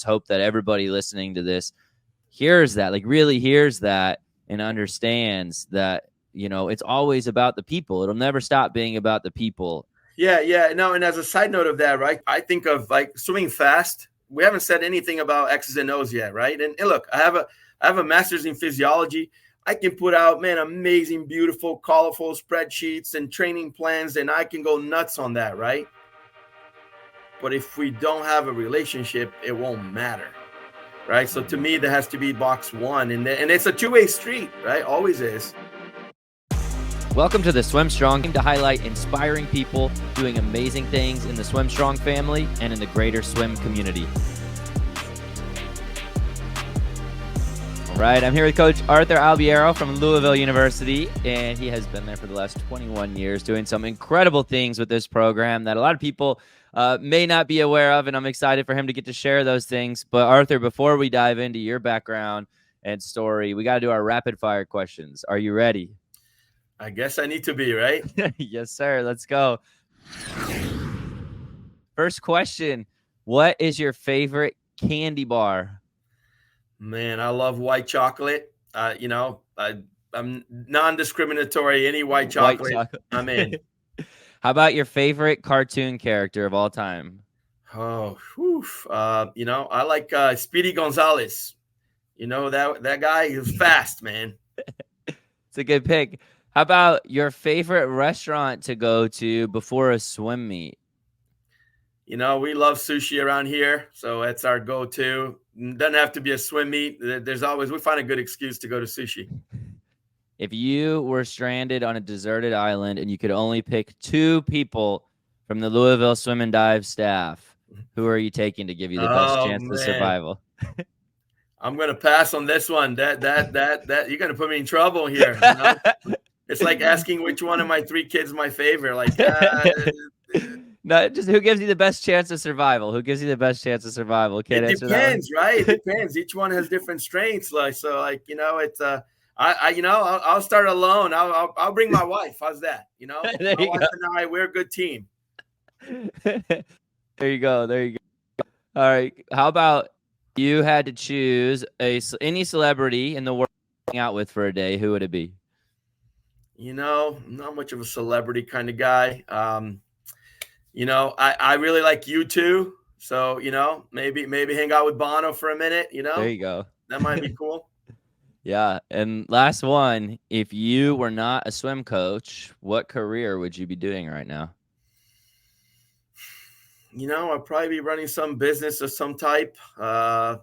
hope that everybody listening to this hears that, like really hears that and understands that, it's always about the people. It'll never stop being about the people. Yeah. No, and as a side note of that, right, I think of like swimming fast. We haven't said anything about X's and O's yet, right? And look, I have a master's in physiology. I can put out, man, amazing, beautiful, colorful spreadsheets and training plans, and I can go nuts on that, right? But if we don't have a relationship, it won't matter, right? So to me, there has to be box one, and it's a two-way street, right? Always is. Welcome to the Swim Strong, to highlight inspiring people doing amazing things in the Swim Strong family and in the greater swim community. All right, I'm here with Coach Arthur Albiero from Louisville University, and he has been there for the last 21 years doing some incredible things with this program that a lot of people may not be aware of, and I'm excited for him to get to share those things. But Arthur, before we dive into your background and story, we got to do our rapid fire questions. Are you ready? I guess I need to be, right? Yes, sir. Let's go. First question. What is your favorite candy bar? Man, I love white chocolate. I'm non-discriminatory. Any white chocolate. I'm in. How about your favorite cartoon character of all time? Oh, I like Speedy Gonzalez. That guy is fast, man. It's a good pick. How about your favorite restaurant to go to before a swim meet? We love sushi around here, so that's our go-to. Doesn't have to be a swim meet. We find a good excuse to go to sushi. If you were stranded on a deserted island and you could only pick two people from the Louisville Swim and Dive staff, who are you taking to give you the best chance of survival? I'm going to pass on this one. That you're going to put me in trouble here. It's like asking which one of my three kids my favorite. Like, no, just who gives you the best chance of survival? Who gives you the best chance of survival? Can't answer that. It depends, right? It depends. Each one has different strengths. It's I'll start alone. I'll bring my wife. How's that? My wife and I, we're a good team. There you go. All right. How about you had to choose any celebrity in the world to hang out with for a day? Who would it be? Not much of a celebrity kind of guy. I really like U2. So, maybe hang out with Bono for a minute, There you go. That might be cool. Yeah. And last one, if you were not a swim coach, what career would you be doing right now? I'd probably be running some business of some type, lots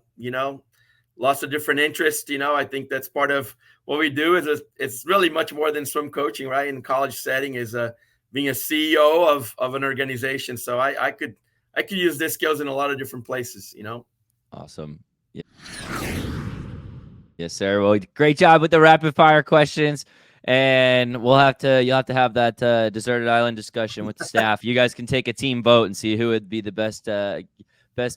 of different interests. I think that's part of what we do it's really much more than swim coaching, right? In college setting is being a CEO of an organization. So I could use these skills in a lot of different places, Awesome. Yeah. Yes, sir. Well, great job with the rapid fire questions. And you'll have to have that deserted island discussion with the staff. You guys can take a team vote and see who would be the best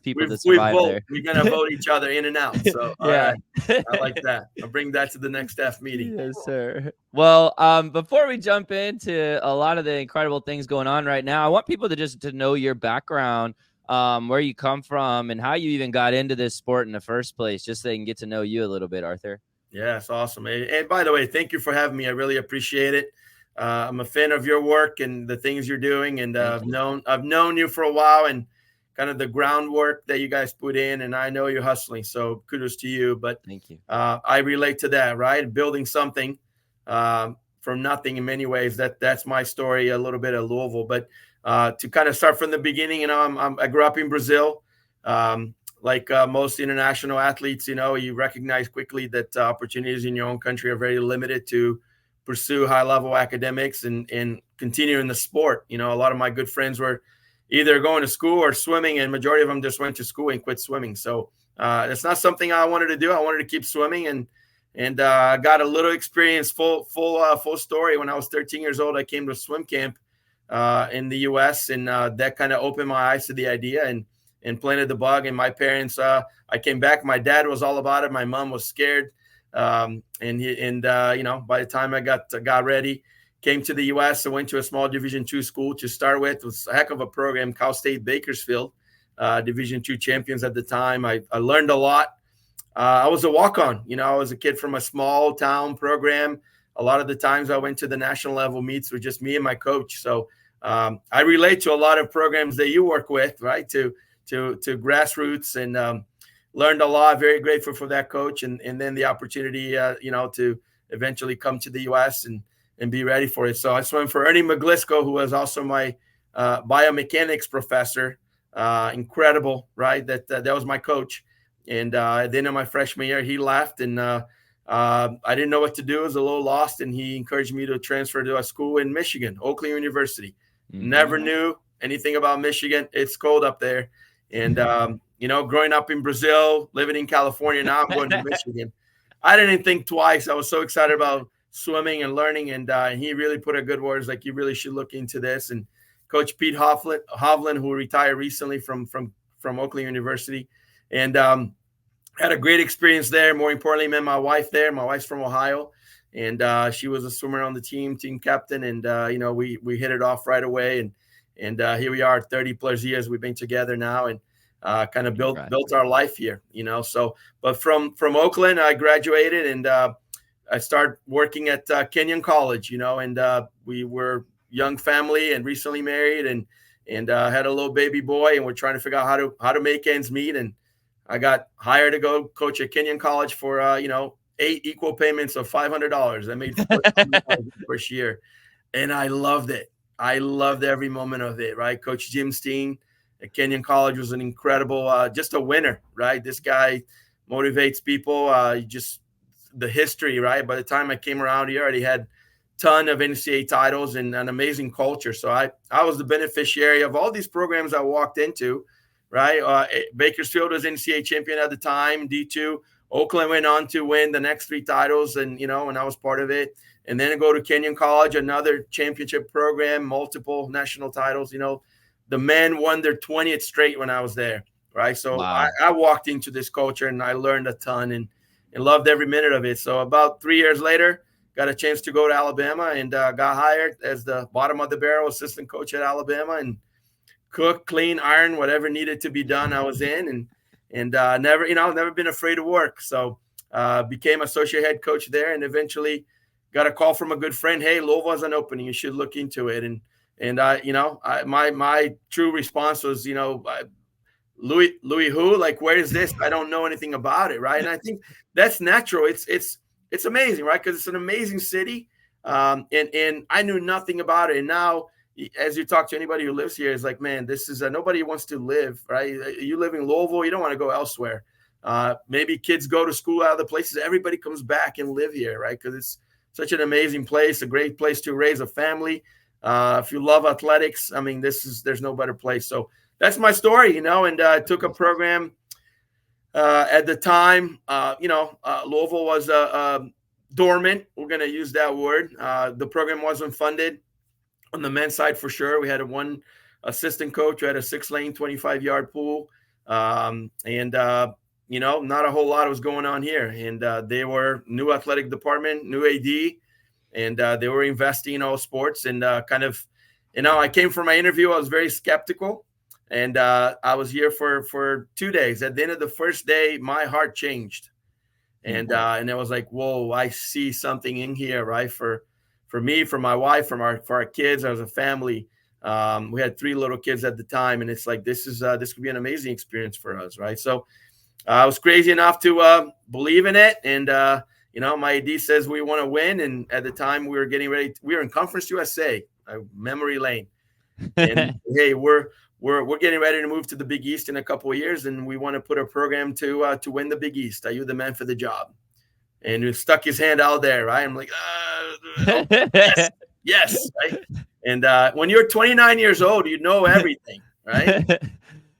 people to survive there. We're going to vote each other in and out. So, yeah. Right. I like that. I'll bring that to the next staff meeting. Yes, sir. Well, before we jump into a lot of the incredible things going on right now, I want people to know your background, where you come from, and how you even got into this sport in the first place, just so they can get to know you a little bit, Arthur. Yeah, it's awesome. And by the way, thank you for having me. I really appreciate it. I'm a fan of your work and the things you're doing, and I've known you for a while, and kind of the groundwork that you guys put in, and I know you're hustling. So kudos to you. But thank you. I relate to that, right? Building something from nothing in many ways. That's my story, a little bit of Louisville. But to kind of start from the beginning, I grew up in Brazil. Like most international athletes, you recognize quickly that opportunities in your own country are very limited to pursue high-level academics and continue in the sport. A lot of my good friends were either going to school or swimming, and majority of them just went to school and quit swimming. So it's not something I wanted to do. I wanted to keep swimming, and got a little experience, full story. When I was 13 years old, I came to a swim camp in the U.S., and that kind of opened my eyes to the idea and planted the bug. And my parents, I came back. My dad was all about it. My mom was scared. By the time I got ready, came to the U.S. I went to a small Division II school to start with. It was a heck of a program, Cal State Bakersfield. Division II champions at the time. I learned a lot. I was a walk-on. I was a kid from a small town program. A lot of the times I went to the national level meets with just me and my coach. So I relate to a lot of programs that you work with, right? To grassroots, and learned a lot. Very grateful for that coach, and then the opportunity, to eventually come to the U.S. and be ready for it. So I swam for Ernie McGlisco, who was also my biomechanics professor. Incredible, right? That was my coach. And then in my freshman year, he left, and I didn't know what to do. I was a little lost, and he encouraged me to transfer to a school in Michigan, Oakland University. Mm-hmm. Never knew anything about Michigan. It's cold up there. And, growing up in Brazil, living in California, now I'm going to Michigan. I didn't think twice. I was so excited about swimming and learning, and he really put a good words, like, you really should look into this. And Coach Pete Hovland, who retired recently from Oakland University, and had a great experience there. More importantly, met my wife there. My wife's from Ohio, and she was a swimmer on the team captain, and we hit it off right away, and here we are, 30 plus years we've been together now, and kind of built our life here. So, but from Oakland, I graduated, and I started working at Kenyon College. And we were young family and recently married, and had a little baby boy, and we're trying to figure out how to make ends meet. And I got hired to go coach at Kenyon College for 8 equal payments of $500. I made $4,000 the first year, and I loved it. I loved every moment of it. Right, Coach Jim Steen at Kenyon College was an incredible, just a winner. Right, this guy motivates people. Just the history. Right, by the time I came around, he already had ton of NCAA titles and an amazing culture. So I was the beneficiary of all these programs I walked into, right? Bakersfield was NCAA champion at the time, D2. Oakland went on to win the next 3 titles, and, and I was part of it. And then I go to Kenyon College, another championship program, multiple national titles. The men won their 20th straight when I was there, right? So wow. I walked into this culture, and I learned a ton and loved every minute of it. So about 3 years later, got a chance to go to Alabama, and got hired as the bottom of the barrel assistant coach at Alabama, and cook, clean, iron, whatever needed to be done, I was in, and never been afraid to work. So became associate head coach there, and eventually got a call from a good friend. Hey, Louisville has an opening. You should look into it. And my true response was, Louis who? Like, where is this? I don't know anything about it, right? And I think that's natural. It's amazing, right? Because it's an amazing city, and I knew nothing about it. And now, as you talk to anybody who lives here, it's like, man, this is nobody wants to live, right? You live in Louisville, you don't want to go elsewhere. Maybe kids go to school out of the places. Everybody comes back and live here, right? Because it's such an amazing place, a great place to raise a family. If you love athletics, I mean, there's no better place. So that's my story, and I took a program. At the time, Louisville was dormant. We're going to use that word. The program wasn't funded on the men's side for sure. We had one assistant coach who had a 6-lane, 25-yard pool. Not a whole lot was going on here. And they were new athletic department, new AD, and they were investing in all sports. And I came from my interview. I was very skeptical. And I was here for 2 days. At the end of the first day, my heart changed. And it was like, whoa, I see something in here, right? For me, for my wife, for our kids, as a family. We had 3 little kids at the time. And it's like, this could be an amazing experience for us, right? So I was crazy enough to believe in it. And, my AD says we want to win. And at the time, we were getting ready. We were in Conference USA, memory lane. And hey, we're getting ready to move to the Big East in a couple of years, and we want to put a program to win the Big East. Are you the man for the job? And he stuck his hand out there, right? I'm like, yes, right? And when you're 29 years old, you know everything, right?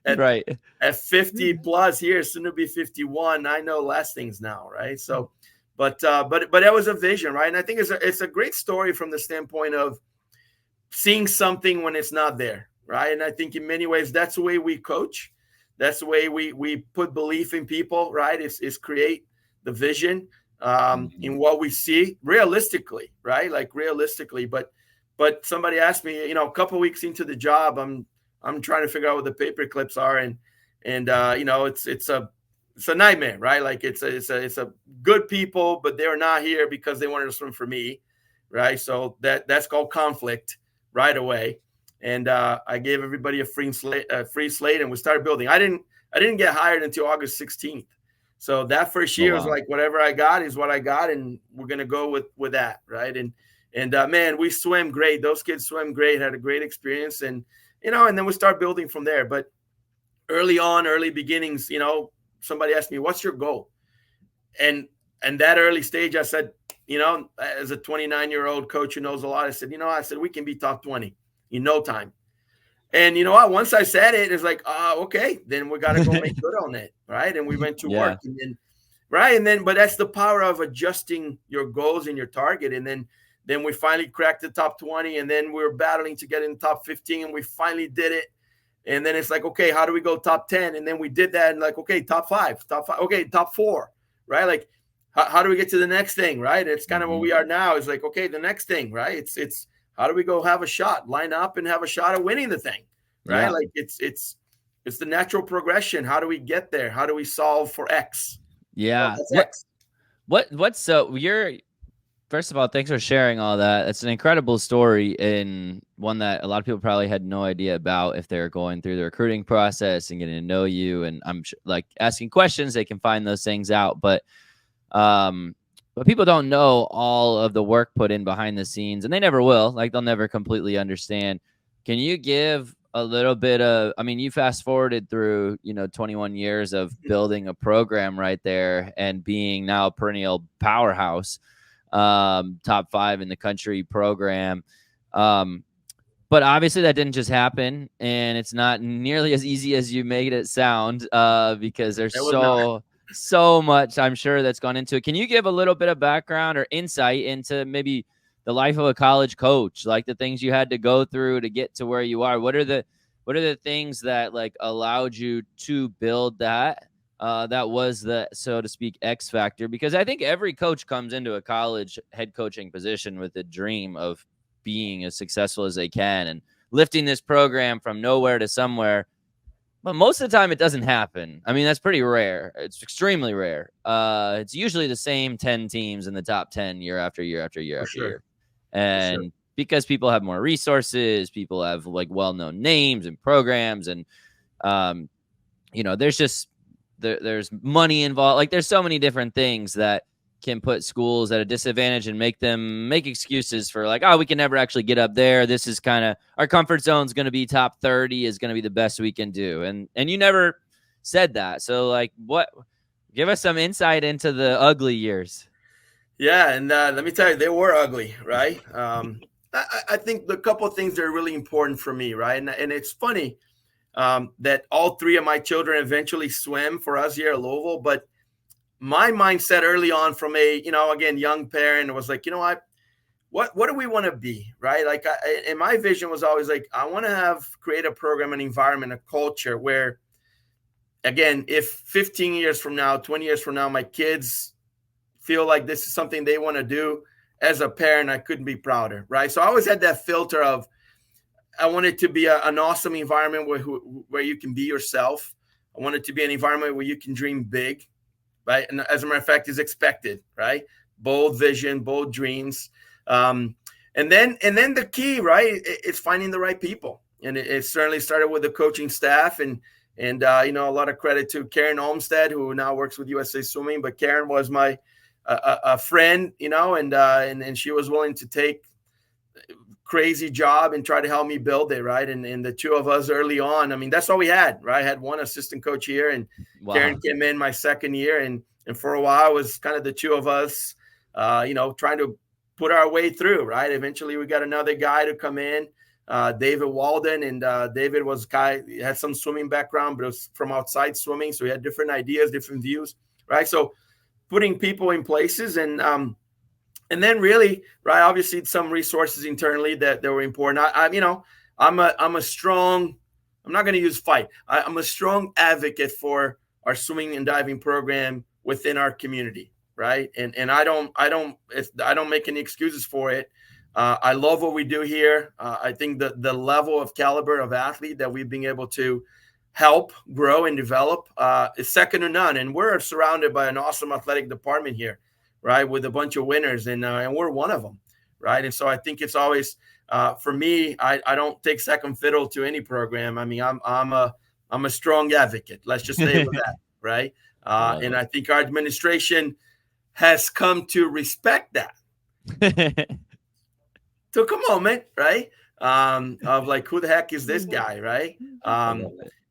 At 50 plus years, soon to be 51, I know less things now, right? So, but that was a vision, right? And I think it's a great story from the standpoint of seeing something when it's not there. Right. And I think in many ways, that's the way we coach. That's the way we put belief in people. Right. Is create the vision in what we see realistically. Right. Like realistically. But somebody asked me, a couple of weeks into the job, I'm trying to figure out what the paper clips are. And And it's a nightmare, right? Like it's a good people, but they're not here because they wanted to swim for me, right? So that's called conflict right away. And I gave everybody a free slate, and we started building. I didn't get hired until August 16th. So that first Oh, year was wow. like, whatever I got is what I got, and we're gonna go with that, right? And man, we swam great. Those kids swam great, had a great experience, and and then we start building from there. But early beginnings, somebody asked me, "What's your goal?" And that early stage, I said, as a 29-year-old coach who knows a lot, I said we can be top 20 in no time. And you know what? Once I said it, it's like, okay, then we got to go make good on it, right? And we went to Yeah. work, and then, right, and then, but that's the power of adjusting your goals and your target, and then we finally cracked the top 20, and then we were battling to get in the top 15, and we finally did it. And then it's like, okay, how do we go top 10? And then we did that, and like, okay, top five, okay, top 4, right? Like, how do we get to the next thing, right? It's kind of what we are now. It's like, okay, the next thing, right? It's how do we go have a shot, line up and have a shot at winning the thing, right? Yeah. Like it's the natural progression. How do we get there? How do we solve for X? Yeah. That's X. What's so you're First of all, thanks for sharing all that. It's an incredible story, and one that a lot of people probably had no idea about if they're going through the recruiting process and getting to know you. And I'm sure, like, asking questions, they can find those things out. But people don't know all of the work put in behind the scenes, and they never will. Like, they'll never completely understand. Can you give a little bit of, I mean, you fast forwarded through, 21 years of building a program right there and being now a perennial powerhouse, top 5 in the country program. But obviously that didn't just happen, and it's not nearly as easy as you made it sound, because there's so much, I'm sure, that's gone into it. Can you give a little bit of background or insight into maybe the life of a college coach, like the things you had to go through to get to where you are? What are the things that like allowed you to build that? That was the, so to speak, X factor, because I think every coach comes into a college head coaching position with a dream of being as successful as they can and lifting this program from nowhere to somewhere. But most of the time it doesn't happen. I mean, that's pretty rare. It's extremely rare. It's usually the same 10 teams in the top 10 year after year after year after year. And because people have more resources, people have like well-known names and programs, and there's just there's money involved. Like, there's so many different things that can put schools at a disadvantage and make them make excuses for like, oh, we can never actually get up there. This is kind of our comfort zone is going to be top 30 is going to be the best we can do. And you never said that. So like, give us some insight into the ugly years. Yeah. And let me tell you, they were ugly, right? I think the couple of things that are really important for me, right? And it's funny that all 3 of my children eventually swim for us here at Louisville, but my mindset early on from a, again, young parent was like, what do we want to be, right? Like, and my vision was always like, I want to create a program, an environment, a culture where, again, if 15 years from now, 20 years from now, my kids feel like this is something they want to do, as a parent, I couldn't be prouder, right? So I always had that filter of, I want it to be an awesome environment where you can be yourself. I want it to be an environment where you can dream big, right? And as a matter of fact, is expected, right? Bold vision, bold dreams. And then the key, right, it's finding the right people. And it certainly started with the coaching staff, and a lot of credit to Karen Olmstead, who now works with USA Swimming. But Karen was my a friend, and she was willing to take crazy job and try to help me build it, right? And the 2 of us early on, I mean, that's all we had, right? I had 1 assistant coach here, and wow. Karen came in my second year, and for a while it was kind of the 2 of us, trying to put our way through, right? Eventually we got another guy to come in, David Walden, and David had some swimming background, but it was from outside swimming, so he had different ideas, different views, right? So putting people in places, and then really, right, obviously some resources internally that were important. I'm a strong, I'm not going to use fight. I'm a strong advocate for our swimming and diving program within our community, right? And I don't make any excuses for it. I love what we do here. I think the level of caliber of athlete that we've been able to help grow and develop is second to none. And we're surrounded by an awesome athletic department here, right, with a bunch of winners, and we're one of them, right? And so I think it's always for me, I don't take second fiddle to any program. I mean, I'm a strong advocate. Let's just stay with that, right? And I think our administration has come to respect that. So come on, man, right? Of like, who the heck is this guy, right?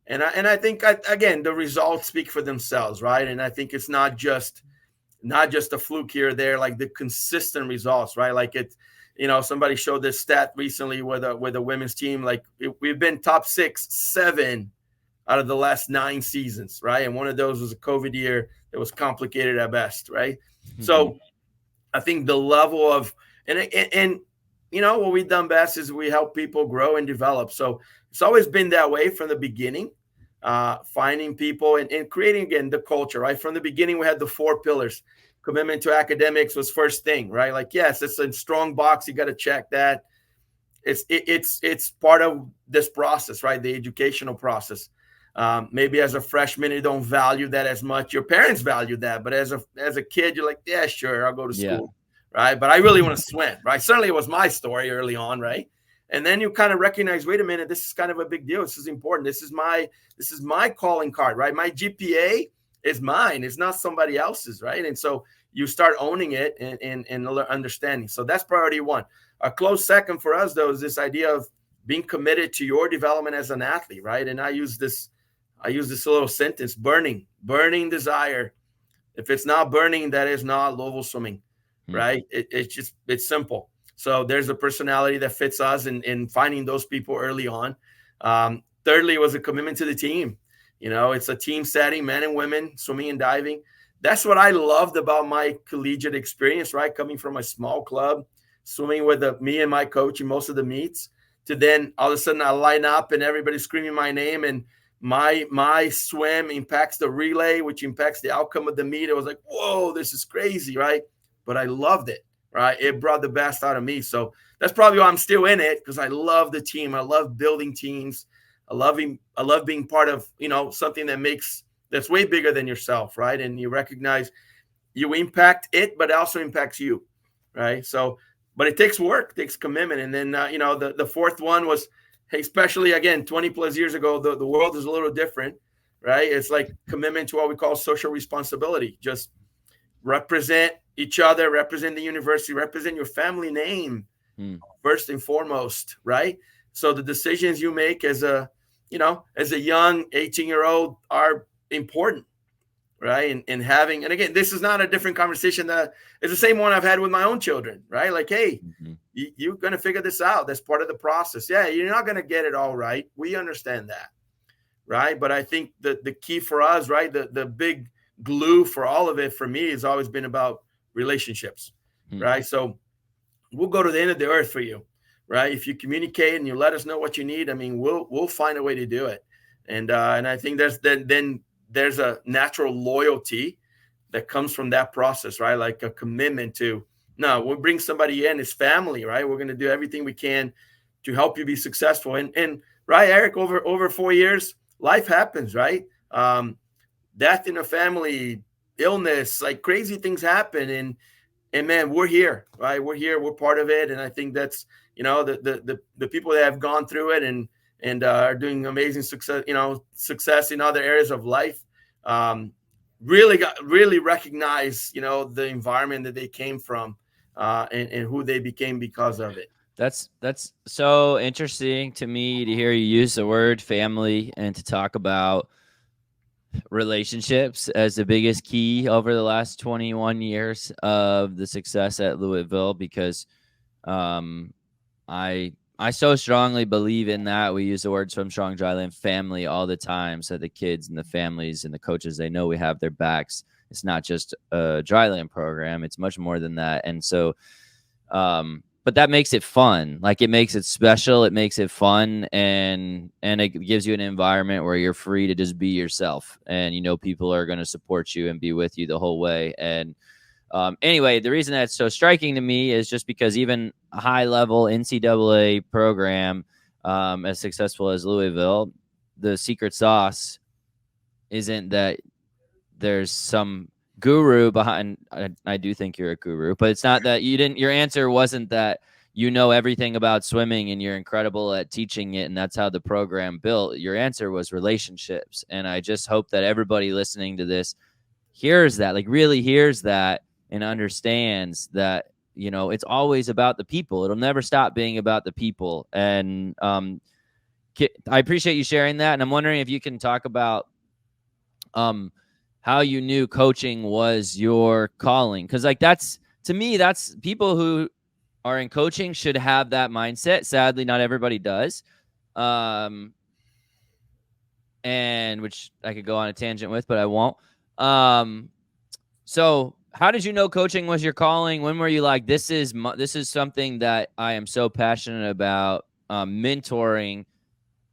And I think again, the results speak for themselves, right? And I think it's not just a fluke here or there, like the consistent results, right? Like it, somebody showed this stat recently with a women's team. Like we've been top 6, 7 out of the last 9 seasons, right? And one of those was a COVID year that was complicated at best, right? Mm-hmm. So I think the level of and what we've done best is we help people grow and develop. So it's always been that way from the beginning, finding people and creating, again, the culture, right? From the beginning, we had the 4 pillars. Commitment to academics was first thing, right? Like, yes, it's a strong box. You got to check that. It's part of this process, right? The educational process. Maybe as a freshman, you don't value that as much. Your parents value that, but as a kid, you're like, yeah, sure, I'll go to school, right? But I really want to swim, right? Certainly, it was my story early on, right? And then you kind of recognize, wait a minute, this is kind of a big deal. This is important. This is my calling card, right? My GPA is mine. It's not somebody else's, right? And so you start owning it and understanding. So that's priority 1. A close second for us, though, is this idea of being committed to your development as an athlete, right? And I use this little sentence: burning desire. If it's not burning, that is not Louisville swimming, right? It's simple. So there's a personality that fits us in finding those people early on. Thirdly, it was a commitment to the team. It's a team setting, men and women, swimming and diving. That's what I loved about my collegiate experience, right? Coming from a small club, swimming with me and my coach in most of the meets, to then all of a sudden I line up and everybody's screaming my name, and my swim impacts the relay, which impacts the outcome of the meet. It was like, whoa, this is crazy, right? But I loved it, right? It brought the best out of me. So that's probably why I'm still in it, because I love the team. I love building teams. I love being part of, something that's way bigger than yourself, right? And you recognize you impact it, but it also impacts you, right? So, but it takes work, it takes commitment. And then, the fourth one was, hey, especially, again, 20 plus years ago, the world is a little different, right? It's like commitment to what we call social responsibility. Just represent each other, represent the university, represent your family name first and foremost, right? So the decisions you make as a young 18-year-old are important, right? And again, this is not a different conversation. That it's the same one I've had with my own children, right? Like, hey, you're going to figure this out. That's part of the process. Yeah, you're not going to get it all right. We understand that, right? But I think the key for us, right, the big glue for all of it for me has always been about relationships, right? So we'll go to the end of the earth for you, right? If you communicate and you let us know what you need, I mean, we'll find a way to do it. And I think there's a natural loyalty that comes from that process, right? Like a commitment to, no, we'll bring somebody in as family, right? We're going to do everything we can to help you be successful. And right, Eric, over 4 years, life happens, right? Death in a family, illness, like crazy things happen. And man, we're here, right? We're here, we're part of it. And I think that's, the people that have gone through it and are doing amazing success in other areas of life, really recognize, the environment that they came from, and who they became because of it. That's so interesting to me to hear you use the word family and to talk about relationships as the biggest key over the last 21 years of the success at Louisville, because I so strongly believe in that. We use the word Swim Strong Dryland family all the time, so the kids and the families and the coaches, they know we have their backs. It's not just a dryland program, it's much more than that. And so but that makes it fun. Like, it makes it special, it makes it fun, and it gives you an environment where you're free to just be yourself, and people are going to support you and be with you the whole way. And anyway, the reason that's so striking to me is just because even a high level NCAA program, as successful as Louisville, the secret sauce isn't that there's some guru behind. I do think you're a guru, but it's not that you didn't. Your answer wasn't that you know everything about swimming and you're incredible at teaching it, and that's how the program built. Your answer was relationships, and I just hope that everybody listening to this hears that, like really hears that, and understands that, you know, it's always about the people. It'll never stop being about the people. And I appreciate you sharing that. And I'm wondering if you can talk about how you knew coaching was your calling. Because like that's, to me, that's people who are in coaching should have that mindset. Sadly, not everybody does. And which I could go on a tangent with, but I won't. So how did you know coaching was your calling? When were you like, this is something that I am so passionate about, mentoring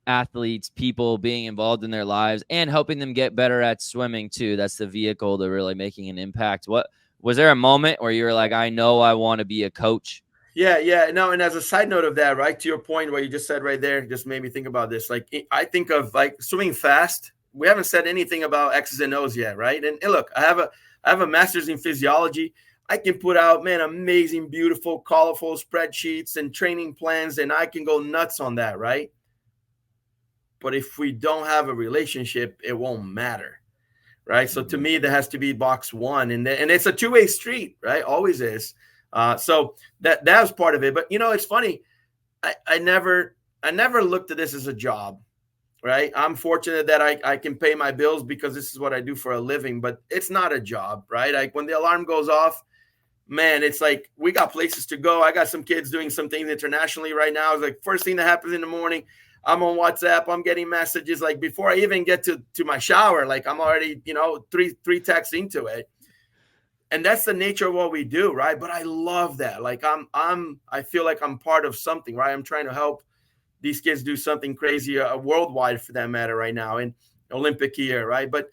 athletes, people, being involved in their lives and helping them get better at swimming too? That's the vehicle to really making an impact. What was there a moment where you were like, I know I want to be a coach? Yeah. No, and as a side note of that, right, to your point, what you just said right there, just made me think about this. Like, I think of like swimming fast. We haven't said anything about X's and O's yet, right? And look, I have a master's in physiology. I can put out, man, amazing, beautiful, colorful spreadsheets and training plans, and I can go nuts on that, right? But if we don't have a relationship, it won't matter, right? So to me, there has to be box one, and it's a two-way street, right? Always is. So that was part of it. But, you know, it's funny. I never looked at this as a job, right? I'm fortunate that I can pay my bills because this is what I do for a living, but it's not a job, right? Like when the alarm goes off, man, it's like we got places to go. I got some kids doing some things internationally right now. It's like first thing that happens in the morning, I'm on WhatsApp. I'm getting messages like before I even get to my shower, like I'm already, you know, three texts into it. And that's the nature of what we do, right? But I love that. Like I feel like I'm part of something, right? I'm trying to help these kids do something crazy worldwide for that matter right now in Olympic year, right? But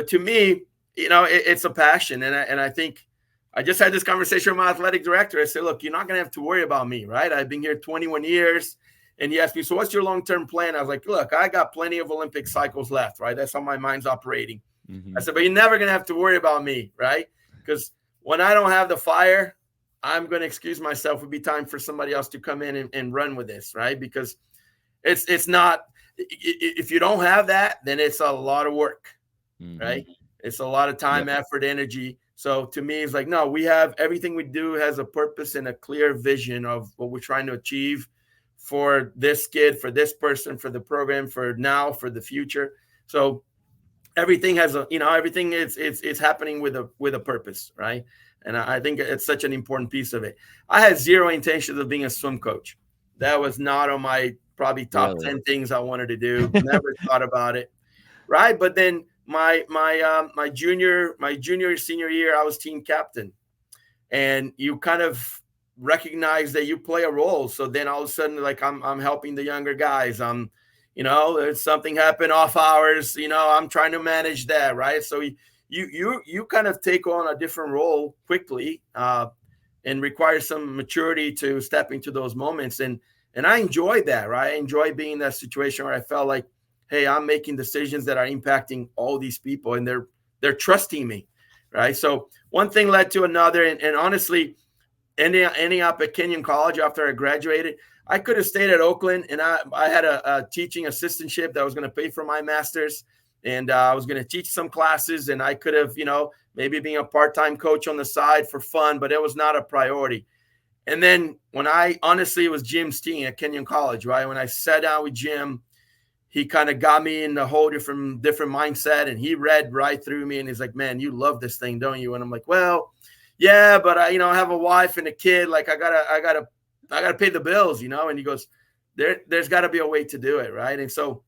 to me, you know, it's a passion. And I think I just had this conversation with my athletic director. I said, look, you're not going to have to worry about me, right? I've been here 21 years. And he asked me, so what's your long-term plan? I was like, look, I got plenty of Olympic cycles left, right? That's how my mind's operating. Mm-hmm. I said, but you're never going to have to worry about me, right? Because when I don't have the fire, I'm going to excuse myself. It would be time for somebody else to come in and run with this, right? Because it's not, if you don't have that, then it's a lot of work, mm-hmm. right? It's a lot of time, effort, energy. So to me, it's like, no, we have everything we do has a purpose and a clear vision of what we're trying to achieve for this kid, for this person, for the program, for now, for the future. So everything has a, you know, everything is happening with a purpose, right? And I think it's such an important piece of it. I had zero intentions of being a swim coach. That was not on my probably top 10 things I wanted to do. Never thought about it, right? But then my junior, senior year, I was team captain, and you kind of recognize that you play a role. So then all of a sudden, like I'm helping the younger guys. You know, there's something happened off hours, you know, I'm trying to manage that. Right. So you kind of take on a different role quickly, and require some maturity to step into those moments. And I enjoyed that, right? I enjoy being in that situation where I felt like, hey, I'm making decisions that are impacting all these people, and they're trusting me. Right. So one thing led to another. And honestly, ending up at Kenyon College after I graduated, I could have stayed at Oakland, and I had a teaching assistantship that was going to pay for my master's, and I was going to teach some classes, and I could have, you know, maybe being a part-time coach on the side for fun, but it was not a priority. And then when it was Jim's team at Kenyon College, right? When I sat down with Jim, he kind of got me in a whole different mindset, and he read right through me, and he's like, man, you love this thing, don't you? And I'm like, well, yeah, but I have a wife and a kid. Like I gotta pay the bills, you know? And he goes, there's gotta be a way to do it. Right. And so,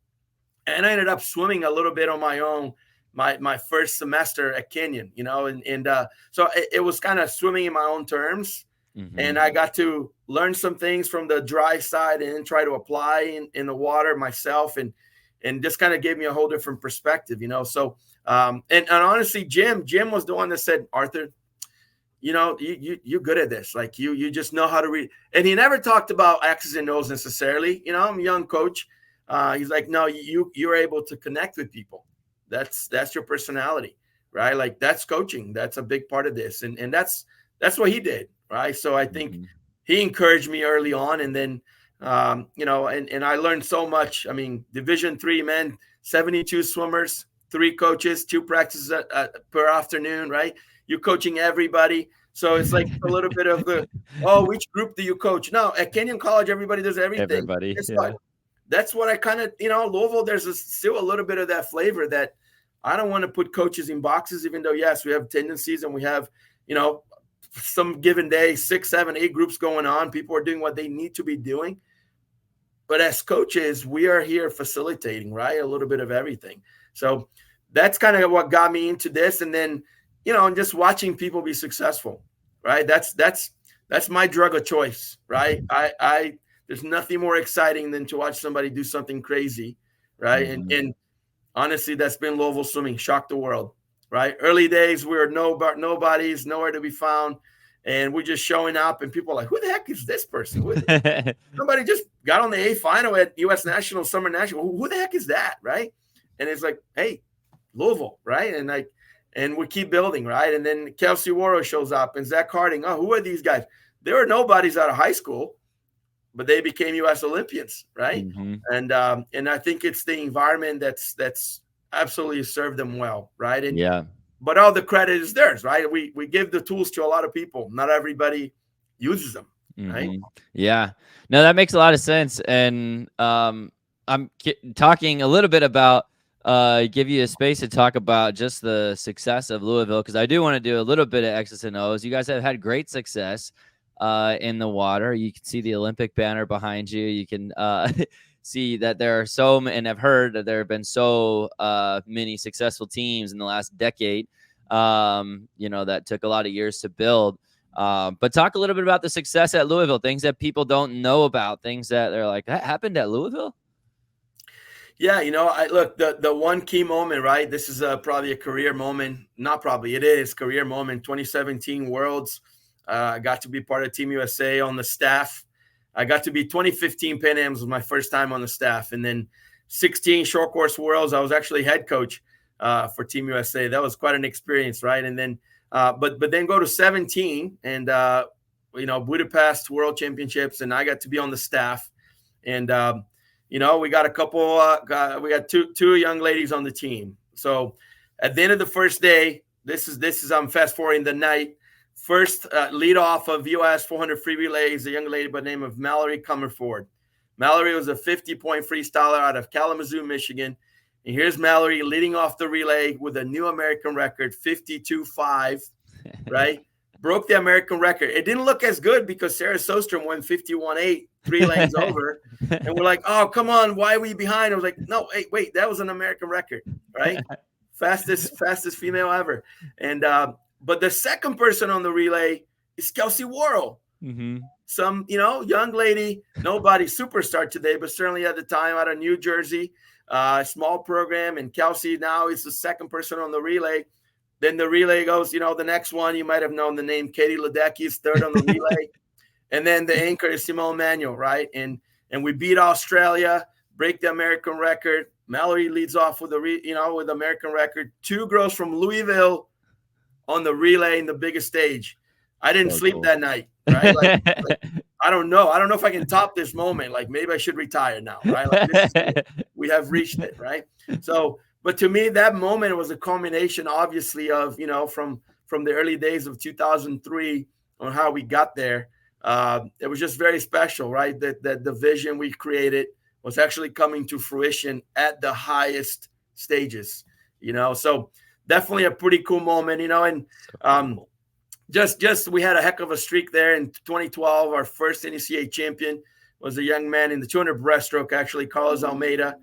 and I ended up swimming a little bit on my own, my first semester at Kenyon, you know? And so it was kind of swimming in my own terms. Mm-hmm. And I got to learn some things from the dry side and then try to apply in the water myself. And just kind of gave me a whole different perspective, you know? So, and honestly, Jim was the one that said, Arthur, you know, you're good at this. Like you just know how to read. And he never talked about X's and O's necessarily. You know, I'm a young coach. He's like, no, you're able to connect with people. That's your personality, right? Like that's coaching. That's a big part of this. And that's what he did, right? So I think he encouraged me early on, and then and I learned so much. I mean, Division III men, 72 swimmers, 3 coaches, 2 practices per afternoon, right? You're coaching everybody. So it's like a little bit of the, which group do you coach? No, at Kenyon College, everybody does everything. Everybody. Yeah. That's what I kind of, Louisville, there's still a little bit of that flavor that I don't want to put coaches in boxes, even though, yes, we have tendencies and we have, some given day, 6, 7, 8 groups going on. People are doing what they need to be doing. But as coaches, we are here facilitating, right? A little bit of everything. So that's kind of what got me into this. And then, and just watching people be successful, right? That's my drug of choice, right? There's nothing more exciting than to watch somebody do something crazy, right? And honestly, that's been Louisville swimming. Shocked the world, right? Early days, we were nobodies, nowhere to be found. And we're just showing up, and people are like, who the heck is this person? Somebody just got on the A final at U.S. National, Summer National. Who the heck is that, right? And it's like, hey, Louisville, right? And we keep building, right? And then Kelsey Warrow shows up, and Zach Harding. Oh, who are these guys? They were nobodies out of high school, but they became U.S. Olympians, right? And I think it's the environment that's absolutely served them well, right? And but all the credit is theirs, right? We give the tools to a lot of people. Not everybody uses them, right? Yeah. No, that makes a lot of sense. And I'm talking a little bit about give you a space to talk about just the success of Louisville, because I do want to do a little bit of X's and O's. You guys have had great success in the water. You can see the Olympic banner behind you. You can see that there are and I've heard that there have been so many successful teams in the last decade, that took a lot of years to build. But talk a little bit about the success at Louisville, things that people don't know about, things that they're like, that happened at Louisville? Yeah, look, the one key moment, right? This is probably a career moment. Not probably, it is career moment. 2017 Worlds. I got to be part of Team USA on the staff. I got to be 2015 Pan Ams was my first time on the staff. And then 16 short course Worlds, I was actually head coach for Team USA. That was quite an experience, right? And then, but then go to 17 and, Budapest World Championships, and I got to be on the staff. And, we got a couple, we got two young ladies on the team. So at the end of the first day, this is I'm fast forwarding the night. First lead off of U.S. 400 free relays, a young lady by the name of Mallory Comerford. Mallory was a 50-point freestyler out of Kalamazoo, Michigan. And here's Mallory leading off the relay with a new American record, 52.5, right? Broke the American record. It didn't look as good because Sarah Sostrom went 51.8, 3 lanes over. And we're like, oh, come on, why are we behind? I was like, no, wait, that was an American record, right? Fastest female ever. And but the second person on the relay is Kelsey Warrow. Some, young lady, nobody superstar today, but certainly at the time out of New Jersey, small program. And Kelsey now is the second person on the relay. Then the relay goes, the next one, you might have known the name Katie Ledecky is third on the relay. And then the anchor is Simone Manuel, right? And we beat Australia, break the American record. Mallory leads off with with the American record. 2 girls from Louisville on the relay in the biggest stage. I didn't sleep that night, right? Like, I don't know. I don't know if I can top this moment. Like, maybe I should retire now, right? Like, we have reached it, right? So, but to me, that moment was a culmination, obviously, of, from the early days of 2003 on how we got there. It was just very special, right? That the vision we created was actually coming to fruition at the highest stages, so definitely a pretty cool moment, and just we had a heck of a streak there in 2012. Our first NCAA champion was a young man in the 200 breaststroke, actually, Carlos Almeida,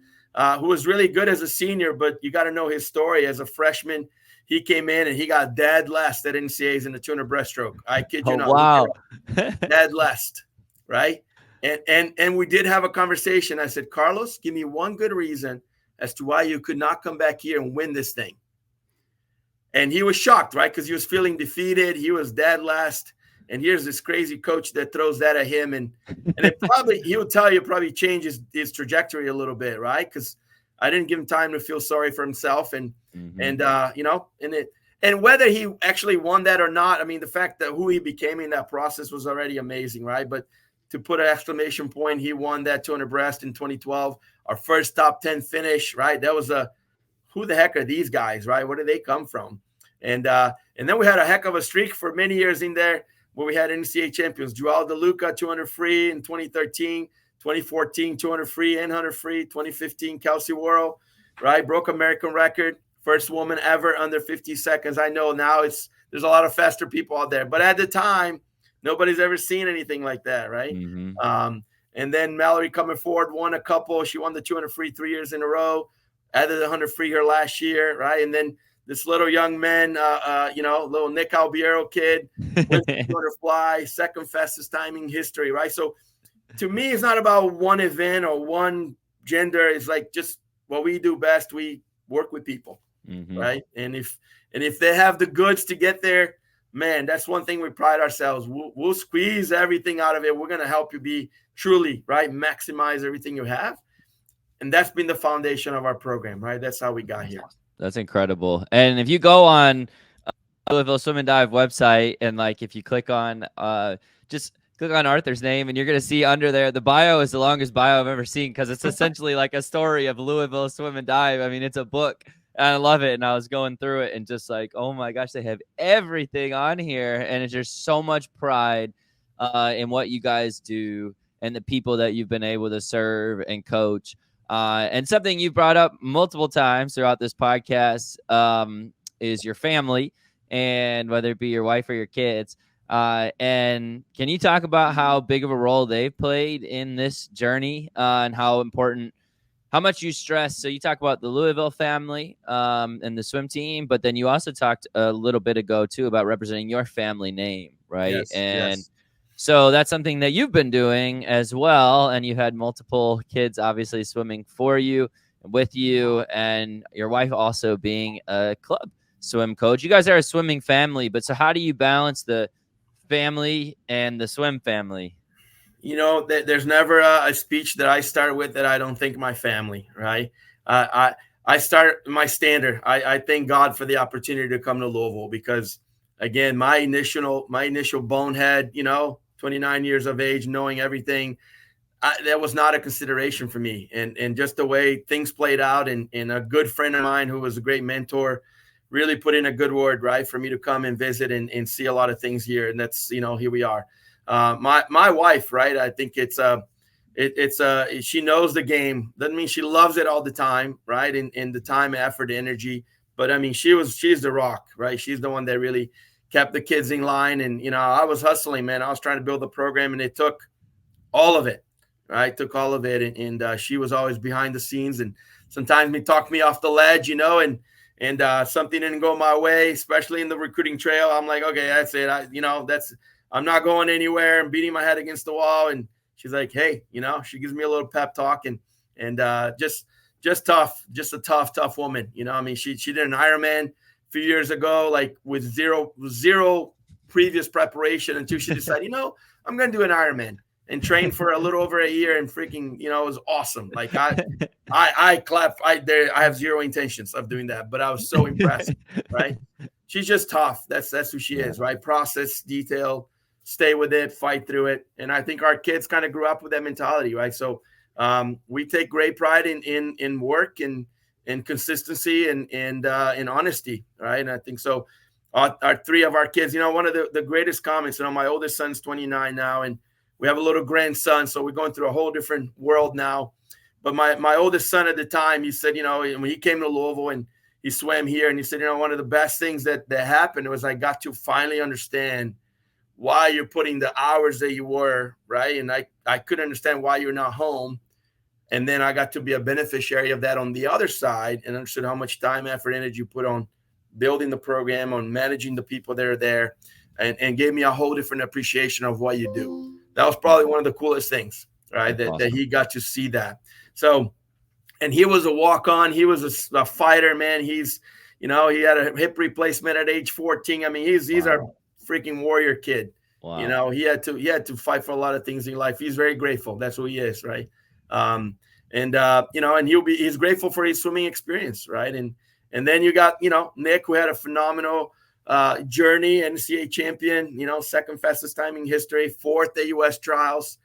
who was really good as a senior, but you got to know his story. As a freshman, he came in and he got dead last at NCAAs in the 200 breaststroke. I kid you not. Wow. Dead last, right? And we did have a conversation. I said, Carlos, give me one good reason as to why you could not come back here and win this thing. And he was shocked, right? Because he was feeling defeated. He was dead last. And here's this crazy coach that throws that at him. And it probably, he will tell you, probably change his trajectory a little bit, right? Because I didn't give him time to feel sorry for himself. And whether he actually won that or not, I mean, the fact that who he became in that process was already amazing, right? But to put an exclamation point, he won that 200 breast in 2012, our first top 10 finish, right? That was who the heck are these guys, right? Where do they come from? And then we had a heck of a streak for many years in there where we had NCAA champions, Joao DeLuca, 200 free in 2013, 2014, 200 free and 100 free, 2015, Kelsey Worrell, right? Broke American record, first woman ever under 50 seconds. I know now there's a lot of faster people out there, but at the time, nobody's ever seen anything like that, right? And then Mallory coming forward, won a couple. She won the 200 free 3 years in a row, added the 100 free her last year, right? And then this little young man, little Nick Albiero kid, wins the 200 fly, second fastest time in history, right? So to me, it's not about one event or one gender. It's like just what we do best. We work with people, right? And if they have the goods to get there, man, that's one thing we pride ourselves. We'll squeeze everything out of it. We're going to help you be truly, right, maximize everything you have. And that's been the foundation of our program, right? That's how we got here. That's incredible. And if you go on Louisville Swim and Dive website and like if you click on just click on Arthur's name and you're going to see under there, the bio is the longest bio I've ever seen because it's essentially like a story of Louisville Swim and Dive. I mean, it's a book. And I love it. And I was going through it and just like, oh my gosh, they have everything on here. And it's just so much pride in what you guys do and the people that you've been able to serve and coach. And something you brought up multiple times throughout this podcast is your family, and whether it be your wife or your kids. And can you talk about how big of a role they've played in this journey and how much you stress? So you talk about the Louisville family and the swim team, but then you also talked a little bit ago too about representing your family name, right? Yes, and yes. So that's something that you've been doing as well. And you had multiple kids obviously swimming for you and with you, and your wife also being a club swim coach. You guys are a swimming family, but so how do you balance the family and the swim family? You know, there's never a speech that I start with that I don't thank my family, right? I start my standard. I thank God for the opportunity to come to Louisville because, again, my initial bonehead, 29 years of age, knowing everything, that was not a consideration for me. And just the way things played out, and a good friend of mine who was a great mentor really put in a good word, right, for me to come and visit and see a lot of things here. And that's, here we are. My wife, right, I think she knows the game. Doesn't mean she loves it all the time, right, in the time, effort, energy. But, I mean, she's the rock, right? She's the one that really kept the kids in line. And, I was hustling, man. I was trying to build the program, and it took all of it, right? Took all of it. And she was always behind the scenes. And sometimes me talk me off the ledge, and something didn't go my way, especially in the recruiting trail. I'm like, okay, that's it. I'm not going anywhere. I'm beating my head against the wall. And she's like, hey, she gives me a little pep talk and just tough, just a tough woman. I mean, she did an Ironman a few years ago, like with zero previous preparation until she decided, I'm going to do an Ironman and train for a little over a year and freaking, it was awesome. Like I clap. I have zero intentions of doing that, but I was so impressed, right? She's just tough. That's who she is, right? Process, detail, stay with it, fight through it. And I think our kids kind of grew up with that mentality, right? So we take great pride in work and consistency and honesty, right? And I think so. Our three of our kids, one of the greatest comments, my oldest son's 29 now, and we have a little grandson, so we're going through a whole different world now. But my oldest son at the time, he said, when he came to Louisville and he swam here, and he said, one of the best things that happened was I got to finally understand why you're putting the hours that you were, right? And I couldn't understand why you're not home. And then I got to be a beneficiary of that on the other side and understood how much time, effort, energy you put on building the program, on managing the people that are there, and gave me a whole different appreciation of what you do. That was probably one of the coolest things, right? That he got to see that. So, and he was a walk-on. He was a fighter, man. He's, he had a hip replacement at age 14. I mean, he's our freaking warrior kid. Wow. He had to fight for a lot of things in life. He's very grateful. That's who he is, right? And he's grateful for his swimming experience, right? And then you got Nick, who had a phenomenal journey, NCAA champion, second fastest time in history, fourth at U.S. trials,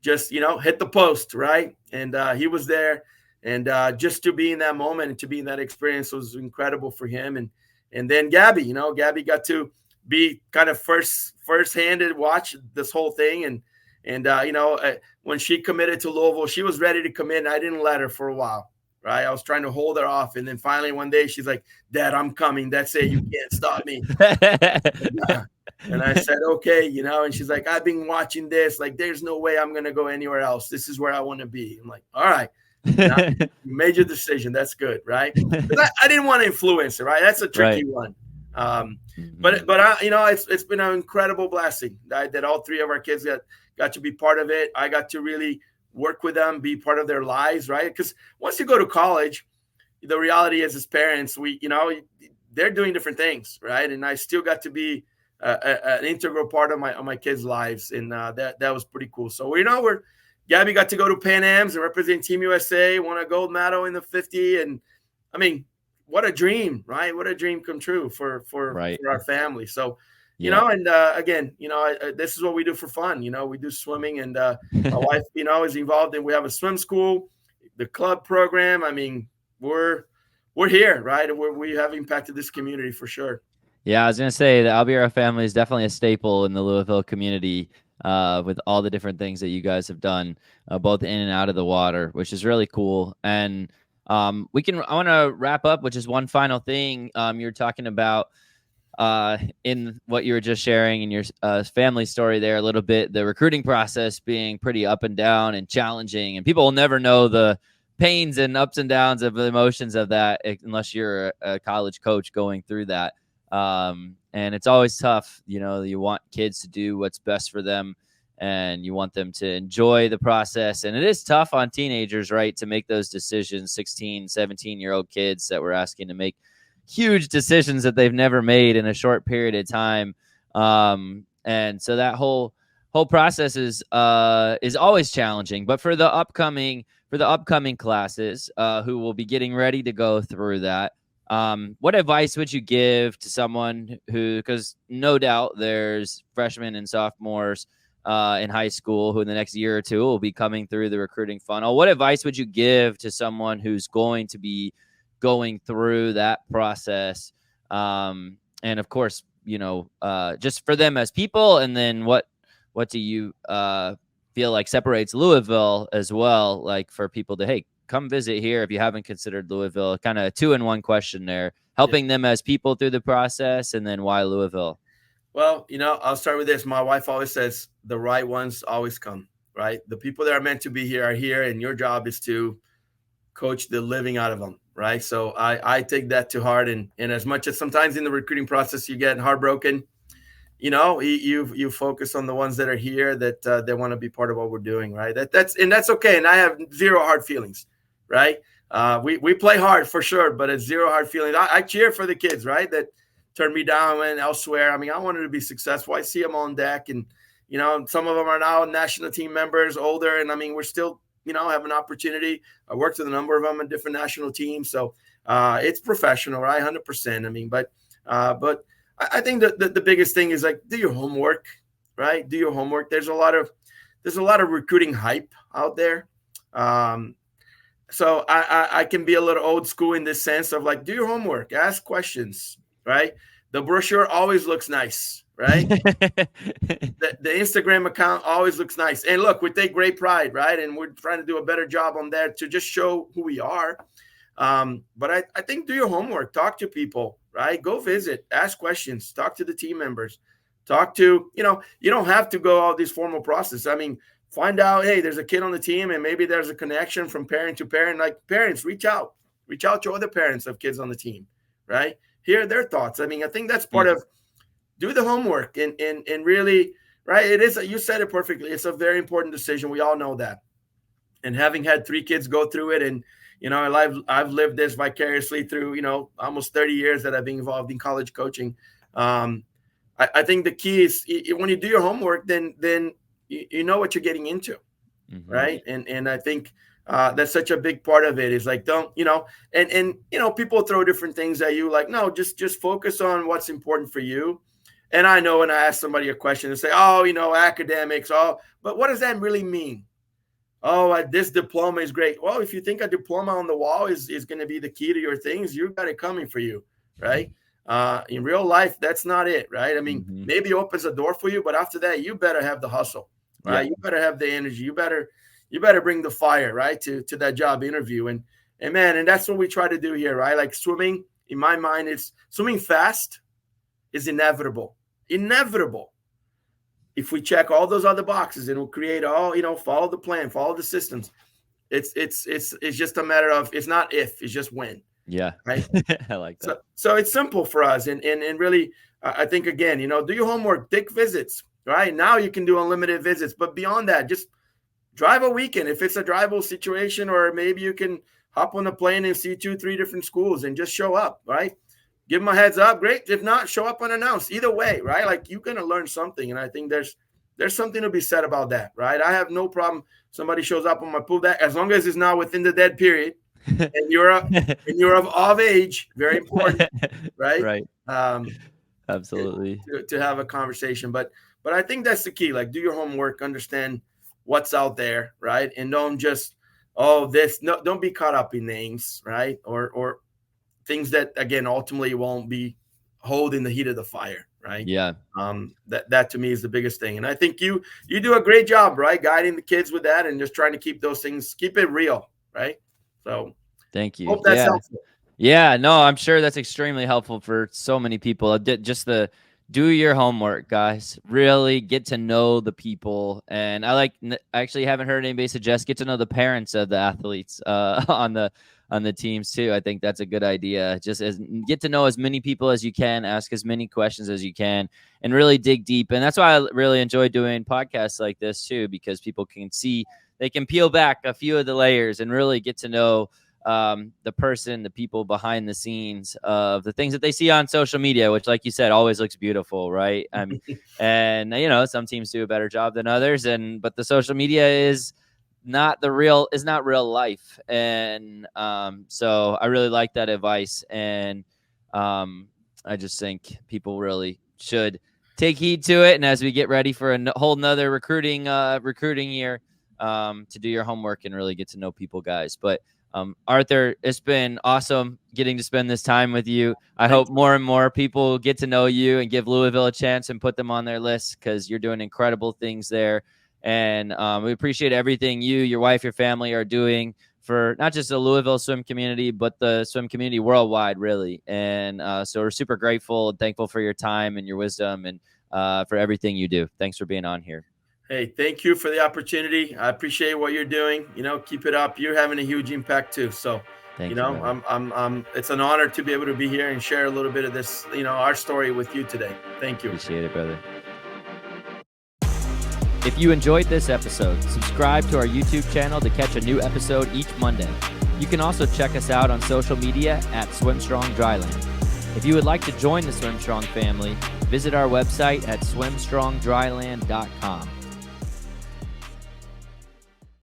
just hit the post, right? And he was there, and just to be in that moment and to be in that experience was incredible for him. And then Gabby, Gabby got to be kind of first-handed watch this whole thing, and when she committed to Louisville, she was ready to commit, and I didn't let her for a while. Right, I was trying to hold her off, and then finally one day she's like, "Dad, I'm coming. That's it. You can't stop me." And I said, "Okay," and she's like, "I've been watching this. Like, there's no way I'm gonna go anywhere else. This is where I want to be." I'm like, "All right, now you made your decision. That's good, right?" Because I didn't want to influence her, right? That's a tricky one. But it's been an incredible blessing that all three of our kids got to be part of it. I got to really work with them, be part of their lives, right? Because once you go to college, the reality is, as parents, they're doing different things, right? And I still got to be an integral part of my kids' lives, and that was pretty cool. So Gabby got to go to Pan Am's and represent Team USA, won a gold medal in the 50, and I mean, what a dream, right? What a dream come true for our family. So. Again, this is what we do for fun. We do swimming, and my wife, is involved, and we have a swim school, the club program. I mean, we're here, right? And we have impacted this community for sure. Yeah, I was going to say the Albiero family is definitely a staple in the Louisville community with all the different things that you guys have done, both in and out of the water, which is really cool. And I want to wrap up with just one final thing. You're talking about in what you were just sharing in your family story there a little bit, the recruiting process being pretty up and down and challenging, and people will never know the pains and ups and downs of the emotions of that unless you're a college coach going through that. And it's always tough. You want kids to do what's best for them, and you want them to enjoy the process. And it is tough on teenagers, right, to make those decisions. 16, 17-year-old kids that we're asking to make huge decisions that they've never made in a short period of time. And so that whole process is always challenging. But for the upcoming classes who will be getting ready to go through that, what advice would you give to someone because no doubt there's freshmen and sophomores in high school who in the next year or two will be coming through the recruiting funnel. What advice would you give to someone who's going to be going through that process, and of course, just for them as people, and then what do you feel like separates Louisville as well, like for people to, hey, come visit here if you haven't considered Louisville? Kind of 2-in-1 question there, helping them as people through the process, and then why Louisville? Well, I'll start with this. My wife always says the right ones always come, right? The people that are meant to be here are here, and your job is to coach the living out of them, right? So I take that to heart, and as much as sometimes in the recruiting process you get heartbroken, you focus on the ones that are here that they want to be part of what we're doing, right? That's okay, and I have zero hard feelings, right? We play hard for sure, but it's zero hard feelings. I cheer for the kids, right, that turn me down and elsewhere. I mean, I wanted to be successful. I see them on deck, and some of them are now national team members, older, and I mean, we're still have an opportunity. I worked with a number of them in different national teams. So it's professional, right? 100%. I mean, but I think that the biggest thing is like, do your homework, right? Do your homework. There's a lot of recruiting hype out there. So I can be a little old school in this sense of like, do your homework, ask questions, right? The brochure always looks nice, right? the Instagram account always looks nice. And look, we take great pride, right? And we're trying to do a better job on that to just show who we are. But I think do your homework, talk to people, right? Go visit, ask questions, talk to the team members, talk to, you don't have to go all these formal process. I mean, find out, hey, there's a kid on the team and maybe there's a connection from parent to parent. Like, parents, reach out to other parents of kids on the team, right? Hear their thoughts. I mean, I think that's part of do the homework and really, right? It is, you said it perfectly. It's a very important decision. We all know that. And having had 3 kids go through it, and, I've lived this vicariously through, almost 30 years that I've been involved in college coaching. I think the key is when you do your homework, then you know what you're getting into, right? And I think that's such a big part of it is like, don't, and people throw different things at you, like, no, just focus on what's important for you. And I know when I ask somebody a question, they say, oh, academics, but what does that really mean? Oh, this diploma is great. Well, if you think a diploma on the wall is going to be the key to your things, you got it coming for you, right? In real life, that's not it, right? I mean, maybe it opens a door for you, but after that, you better have the hustle, right? Yeah. You better have the energy. You better bring the fire, right, to that job interview. And that's what we try to do here, right? Like swimming, in my mind, it's swimming fast is inevitable. If we check all those other boxes and we'll create all, follow the plan, follow the systems. It's just a matter of, it's not if, it's just when. Yeah. Right. I like that. So it's simple for us. And really, I think, again, do your homework, take visits, right? Now you can do unlimited visits, but beyond that, just drive a weekend. If it's a drivable situation, or maybe you can hop on a plane and see 2-3 different schools and just show up, right? Give them a heads up. Great. If not, show up unannounced. Either way, right? Like, you're going to learn something. And I think there's something to be said about that, right? I have no problem. Somebody shows up on my pool deck, as long as it's not within the dead period and you're of age, very important, right? Right. Absolutely. To have a conversation. But I think that's the key. Like, do your homework, understand what's out there, right? And don't just, don't be caught up in names, right? Or things that, again, ultimately won't be holding the heat of the fire, right? Yeah. That to me is the biggest thing. And I think you do a great job, right? Guiding the kids with that and just trying to keep those things, keep it real, right? So thank you. Hope that's helpful. Yeah, no, I'm sure that's extremely helpful for so many people. Just do your homework, guys. Really get to know the people. And I actually haven't heard anybody suggest get to know the parents of the athletes on the teams too. I think that's a good idea. Just get to know as many people as you can, ask as many questions as you can, and really dig deep. And that's why I really enjoy doing podcasts like this too, because people can they can peel back a few of the layers and really get to know the person, the people behind the scenes of the things that they see on social media, which, like you said, always looks beautiful, right? And some teams do a better job than others, but the social media is not real life. And so I really like that advice. And I just think people really should take heed to it. And as we get ready for a whole nother recruiting year, to do your homework and really get to know people, guys. But Arthur, it's been awesome getting to spend this time with you. I hope more and more people get to know you and give Louisville a chance and put them on their list, because you're doing incredible things there. And we appreciate everything you, your wife, your family are doing for not just the Louisville swim community, but the swim community worldwide, really. And so we're super grateful and thankful for your time and your wisdom and for everything you do. Thanks for being on here. Hey, thank you for the opportunity. I appreciate what you're doing. Keep it up. You're having a huge impact too. So, Thank you, I'm it's an honor to be able to be here and share a little bit of this, our story with you today. Thank you. Appreciate it, brother. If you enjoyed this episode, subscribe to our YouTube channel to catch a new episode each Monday. You can also check us out on social media at SwimStrong Dryland. If you would like to join the SwimStrong family, visit our website at swimstrongdryland.com.